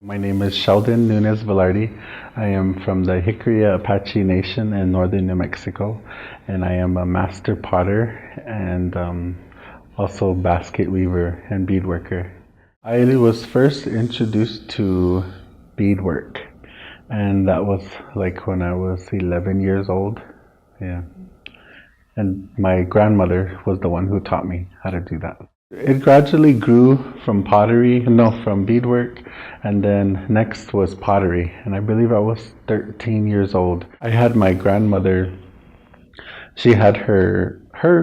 My name is Shelden Nuñez-Velarde. I am from the Jicarilla Apache Nation in northern New Mexico, and I am a master potter and also basket weaver and beadworker. I was first introduced to beadwork, and that was like when I was 11 years old. Yeah. And my grandmother was the one who taught me how to do that. It gradually grew from from beadwork, and then next was pottery. And I believe I was 13 years old. I had my grandmother, she had her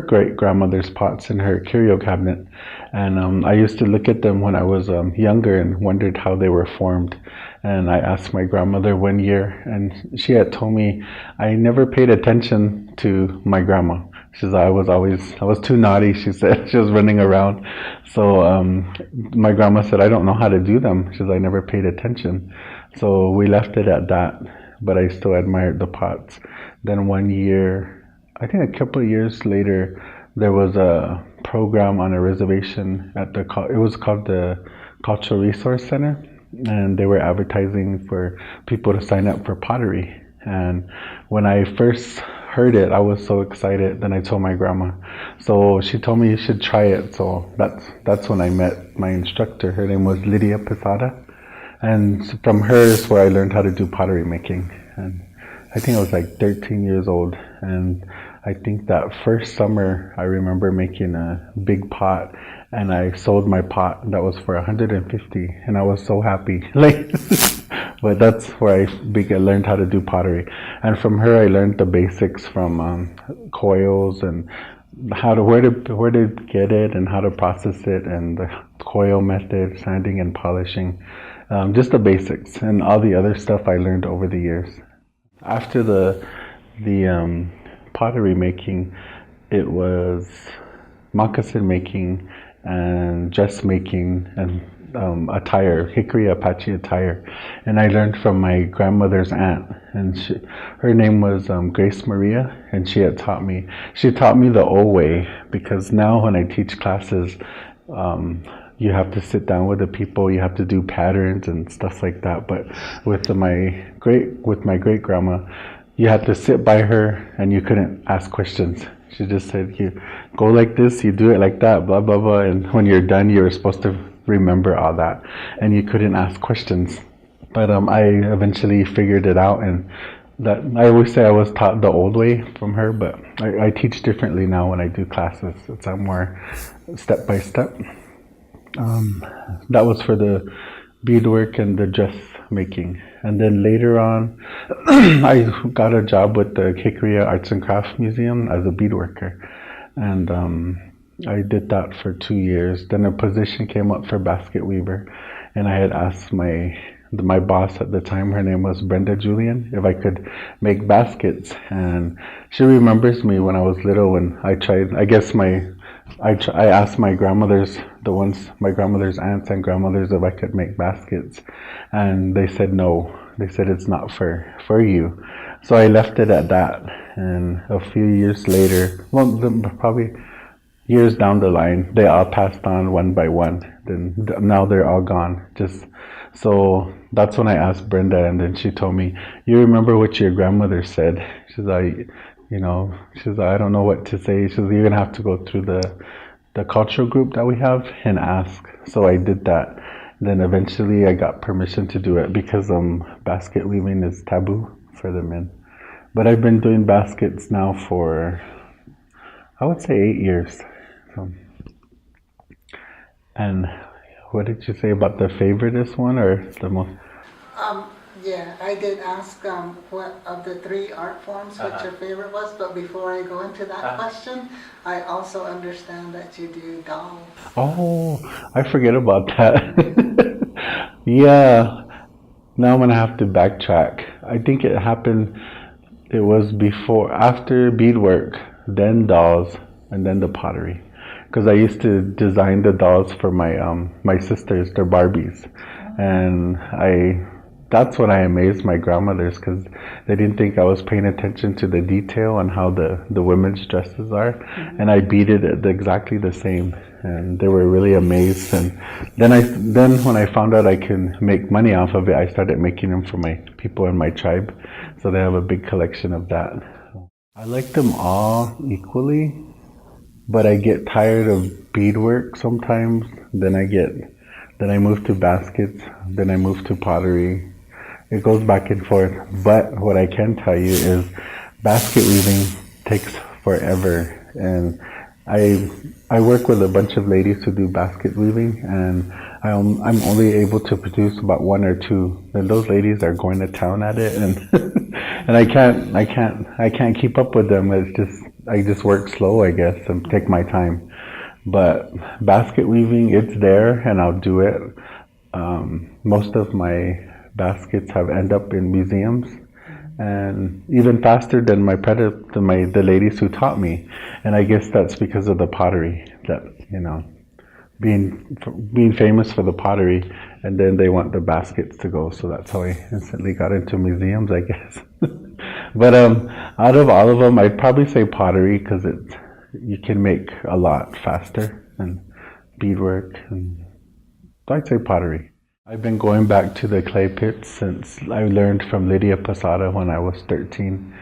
great grandmother's pots in her curio cabinet, and I used to look at them when I was younger and wondered how they were formed. And I asked my grandmother one year, and she had told me I never paid attention to my grandma. She said I was too naughty. She said she was running around. So my grandma said I don't know how to do them. She said I never paid attention. So we left it at that. But I still admired the pots. Then one year, I think a couple of years later, there was a program on a reservation it was called the Cultural Resource Center, and they were advertising for people to sign up for pottery. And when I first heard it, I was so excited. Then I told my grandma. So she told me you should try it. So that's when I met my instructor. Her name was Lydia Posada. And from her is where I learned how to do pottery making. And I think I was like 13 years old. And I think that first summer I remember making a big pot, and I sold my pot that was for 150, and I was so happy. Like but that's where I learned how to do pottery. And from her I learned the basics from coils and where to get it and how to process it, and the coil method, sanding and polishing, just the basics. And all the other stuff I learned over the years. After the pottery making, it was moccasin making and dress making and attire, Jicarilla Apache attire. And I learned from my grandmother's aunt, and her name was Grace Maria, and she taught me the old way, because now when I teach classes, you have to sit down with the people, you have to do patterns and stuff like that. But with my great grandma, you had to sit by her and you couldn't ask questions. She just said, you go like this, you do it like that, blah, blah, blah. And when you're done, you were supposed to remember all that. And you couldn't ask questions. But I eventually figured it out. And that I always say I was taught the old way from her, but I teach differently now when I do classes. It's more step by step. That was for the beadwork and the dress making. And then later on, I got a job with the Jicarilla Arts and Crafts Museum as a beadworker. And I did that for 2 years. Then a position came up for basket weaver. And I had asked my boss at the time, her name was Brenda Julian, if I could make baskets. And she remembers me when I was little, when I tried, I asked my grandmothers, my grandmother's aunts and grandmothers, if I could make baskets, and they said no. They said it's not for you. So I left it at that. And a few years later, probably years down the line, they all passed on one by one. Then now they're all gone. So that's when I asked Brenda, and then she told me, "You remember what your grandmother said?" She's like, I don't know what to say. She says, you're gonna have to go through the cultural group that we have and ask. So I did that. Then eventually I got permission to do it, because basket weaving is taboo for the men. But I've been doing baskets now for, I would say, 8 years. And what did you say about the favoriteest one, or the most? Yeah, I did ask what of the 3 art forms what your favorite was, but before I go into that question, I also understand that you do dolls. Oh, I forget about that. Yeah, now I'm gonna have to backtrack. I think it was after beadwork, then dolls, and then the pottery. Because I used to design the dolls for my sisters, their Barbies. And that's when I amazed my grandmothers, because they didn't think I was paying attention to the detail on how the women's dresses are, and I beaded it exactly the same, and they were really amazed. And then when I found out I can make money off of it, I started making them for my people in my tribe, so they have a big collection of that. I like them all equally, but I get tired of beadwork sometimes. Then I move to baskets. Then I move to pottery. It goes back and forth. But what I can tell you is, basket weaving takes forever. And I work with a bunch of ladies who do basket weaving, and I'm only able to produce about one or two. And those ladies are going to town at it, and and I can't keep up with them. I just work slow, I guess, and take my time. But basket weaving, it's there, and I'll do it. Most of my baskets have end up in museums, and even faster than the ladies who taught me. And I guess that's because of the pottery. That being famous for the pottery, and then they want the baskets to go. So that's how I instantly got into museums, I guess. But out of all of them, I'd probably say pottery, because you can make a lot faster, and beadwork, and so I'd say pottery. I've been going back to the clay pits since I learned from Lydia Posada when I was 13,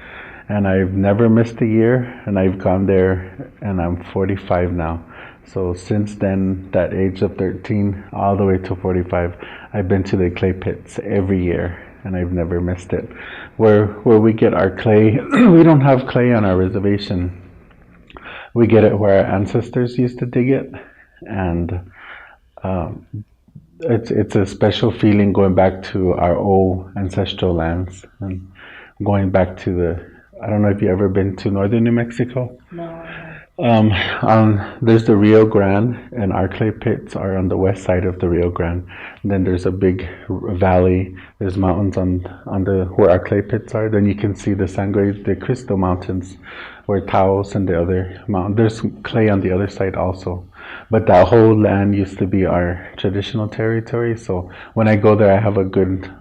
and I've never missed a year, and I've gone there, and I'm 45 now. So since then, that age of 13 all the way to 45, I've been to the clay pits every year, and I've never missed it. Where we get our clay, we don't have clay on our reservation. We get it where our ancestors used to dig it, and it's a special feeling going back to our old ancestral lands, and going back to I don't know if you ever been to northern New Mexico. No. There's the Rio Grande, and our clay pits are on the west side of the Rio Grande. And then there's a big valley. There's mountains on where our clay pits are. Then you can see the Sangre de Cristo mountains, where Taos and the other mountain. There's clay on the other side also. But that whole land used to be our traditional territory. So when I go there,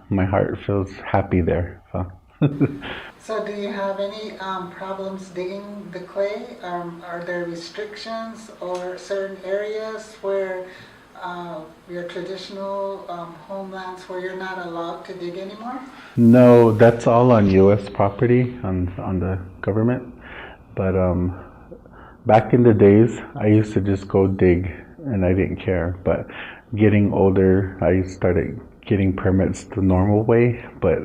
my heart feels happy there. So. So do you have any problems digging the clay? Are there restrictions or certain areas where your traditional homelands where you're not allowed to dig anymore? No, that's all on U.S. property, on the government. But back in the days, I used to just go dig, and I didn't care. But getting older, I started getting permits the normal way, but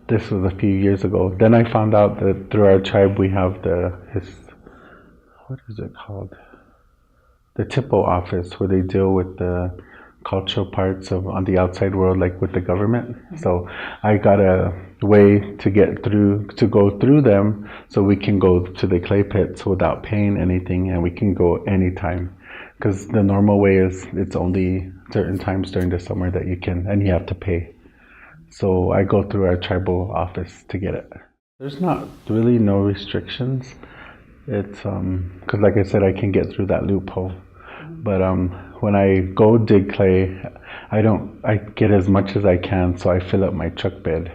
this was a few years ago. Then I found out that through our tribe we have what is it called? The TIPO office, where they deal with the cultural parts on the outside world, like with the government. So I got a way to go through them, so we can go to the clay pits without paying anything, and we can go anytime. Because the normal way is it's only certain times during the summer that you can, and you have to pay. So I go through our tribal office to get it. There's not really no restrictions. It's because, like I said, I can get through that loophole. But when I go dig clay, I get as much as I can, so I fill up my truck bed,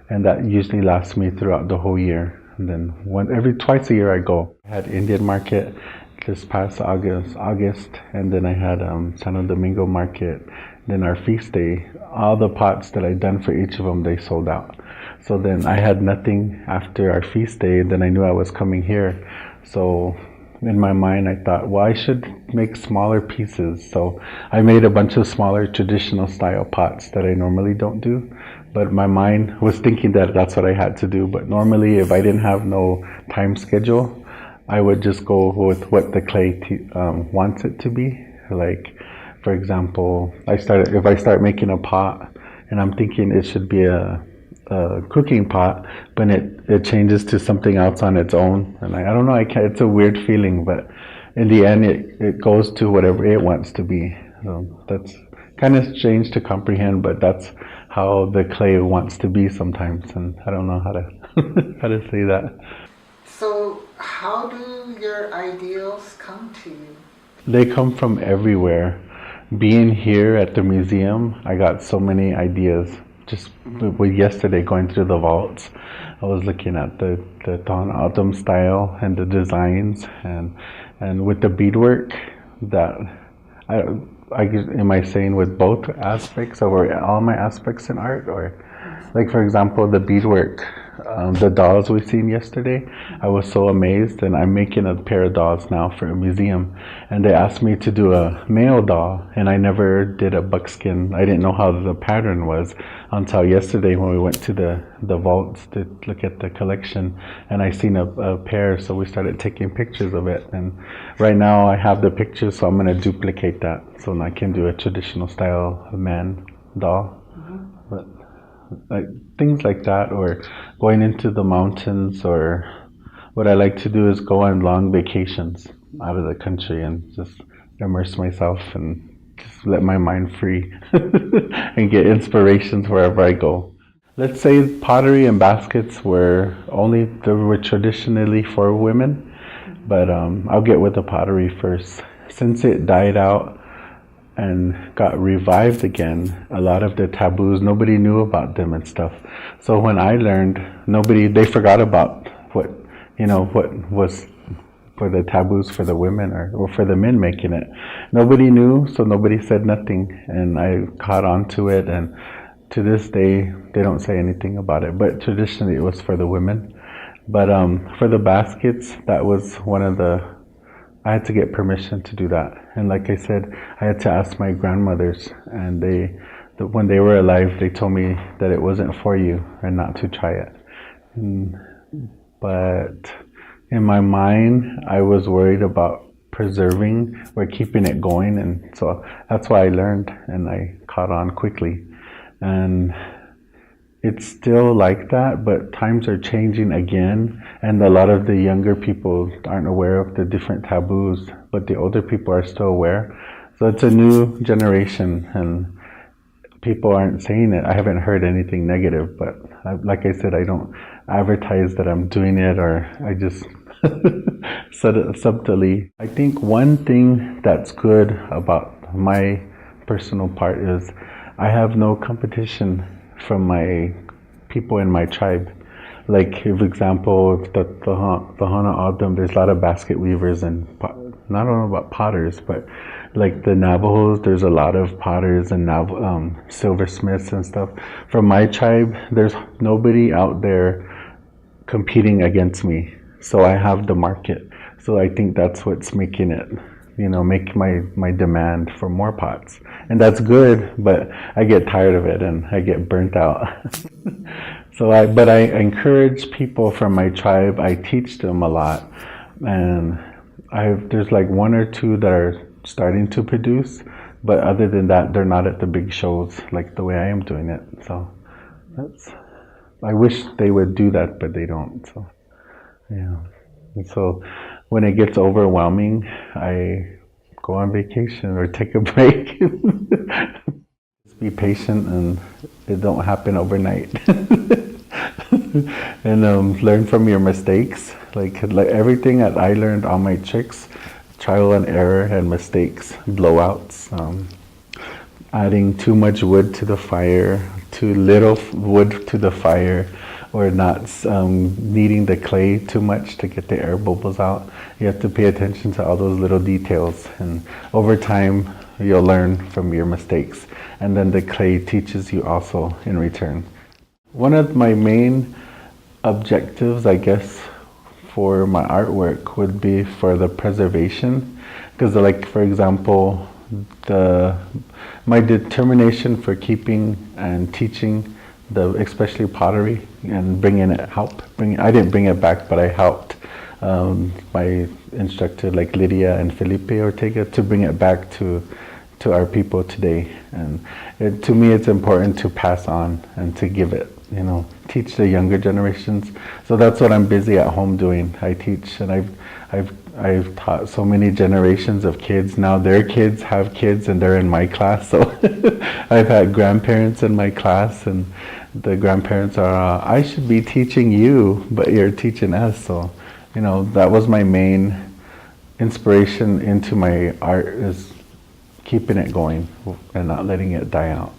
and that usually lasts me throughout the whole year. And then twice a year I go. I had Indian market this past August, and then I had Santo Domingo market. Then our feast day, all the pots that I'd done for each of them, they sold out. So then I had nothing after our feast day, and then I knew I was coming here. So in my mind, I thought, well, I should make smaller pieces. So I made a bunch of smaller traditional style pots that I normally don't do. But my mind was thinking that that's what I had to do. But normally, if I didn't have no time schedule, I would just go with what the clay wants it to be. Like, for example, if I start making a pot, and I'm thinking it should be a cooking pot, but it changes to something else on its own, and I don't know. It's a weird feeling, but in the end, it goes to whatever it wants to be. So that's kind of strange to comprehend, but that's how the clay wants to be sometimes, and I don't know how to how to say that. So how do your ideals come to you? They come from everywhere. Being here at the museum, I got so many ideas. just with yesterday going through the vaults, I was looking at the Tohono style and the designs, and with the beadwork that am I saying with both aspects or all my aspects in art, or like for example the beadwork, the dolls we've seen yesterday, I was so amazed, and I'm making a pair of dolls now for a museum, and they asked me to do a male doll, and I never did a buckskin. I didn't know how the pattern was until yesterday when we went to the vaults to look at the collection, and I seen a pair, so we started taking pictures of it, and right now I have the pictures, so I'm going to duplicate that so I can do a traditional style man doll. But like things like that, or going into the mountains, or what I like to do is go on long vacations out of the country and just immerse myself and just let my mind free and get inspirations wherever I go. Let's say pottery and baskets they were traditionally for women, but I'll get with the pottery first. Since it died out and got revived again, a lot of the taboos, nobody knew about them and stuff. So when I learned, they forgot about what was for the taboos for the women or for the men making it. Nobody knew, so nobody said nothing, and I caught on to it, and to this day they don't say anything about it, but traditionally it was for the women. But for the baskets, that was I had to get permission to do that. And like I said, I had to ask my grandmothers, and when they were alive, they told me that it wasn't for you and not to try it. But in my mind, I was worried about preserving or keeping it going, and so that's why I learned and I caught on quickly. And it's still like that, but times are changing again, and a lot of the younger people aren't aware of the different taboos, but the older people are still aware. So it's a new generation, and people aren't saying it. I haven't heard anything negative, but like I said, I don't advertise that I'm doing it, or I just subtly. I think one thing that's good about my personal part is I have no competition from my people in my tribe. Like, for example, the Tohono, there's a lot of basket weavers and not only about potters, but like the Navajos, there's a lot of potters and silversmiths and stuff. From my tribe, there's nobody out there competing against me, so I have the market. So I think that's what's making it, make my demand for more pots. And that's good, but I get tired of it and I get burnt out. But I encourage people from my tribe. I teach them a lot, and there's like one or two that are starting to produce, but other than that, they're not at the big shows like the way I am doing it. So I wish they would do that, but they don't. So yeah. And so when it gets overwhelming, I go on vacation or take a break. Just be patient, and it don't happen overnight. And learn from your mistakes. Like everything that I learned, all my tricks, trial and error and mistakes, blowouts, adding too much wood to the fire, too little wood to the fire, or not kneading the clay too much to get the air bubbles out. You have to pay attention to all those little details, and over time you'll learn from your mistakes, and then the clay teaches you also in return. One of my main objectives, I guess, for my artwork would be for the preservation, because like, for example, my determination for keeping and teaching especially pottery and I didn't bring it back, but I helped my instructor like Lydia and Felipe Ortega to bring it back to our people today. And to me, it's important to pass on and to give it, teach the younger generations. So that's what I'm busy at home doing. I teach, and I've taught so many generations of kids. Now their kids have kids and they're in my class. So I've had grandparents in my class, and the grandparents are, I should be teaching you, but you're teaching us. So, that was my main inspiration into my art, is keeping it going and not letting it die out.